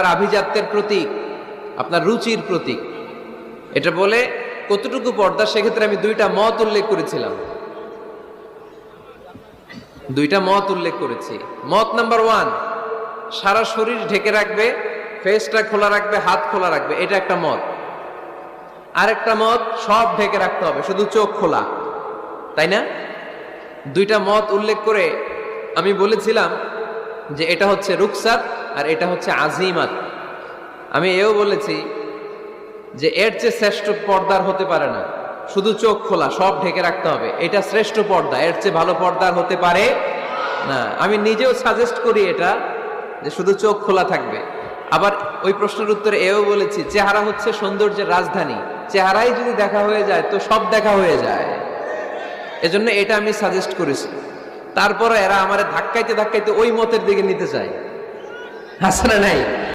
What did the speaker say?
আভিজাত্যের প্রতীক, আপনার রুচির প্রতীক। এটা বলে কতটুকু পর্দা, সেক্ষেত্রে আমি দুইটা মত উল্লেখ করেছিলাম। মত নাম্বার 1, সারা শরীর ঢেকে রাখবে, ফেসটা খোলা রাখবে, হাত খোলা রাখবে, এটা একটা মত। আরেকটা মত, সব ঢেকে রাখতে হবে, শুধু চোখ খোলা, তাই না? দুইটা মত উল্লেখ করে আমি বলেছিলাম যে এটা হচ্ছে রুকসাত আর এটা হচ্ছে আজিমাত। আমি এও বলেছি যে এর চেয়ে শ্রেষ্ঠ পর্দার হতে পারে না, শুধু চোখ খোলা, সব ঢেকে রাখতে হবে, এটা শ্রেষ্ঠ পর্দা, এর চেয়ে ভালো পর্দার হতে পারে না। আমি নিজেও সাজেস্ট করি এটা, যে শুধু চোখ খোলা থাকবে। আবার ওই প্রশ্নের উত্তরে এও বলেছি চেহারা হচ্ছে সৌন্দর্যের রাজধানী, চেহারাই যদি দেখা হয়ে যায় তো সব দেখা হয়ে যায়, এজন্য এটা আমি সাজেস্ট করেছি। তারপরে এরা আমারে ধাক্কাইতে ধাক্কাইতে ওই মতের দিকে নিতে চায়, আছে না নাই?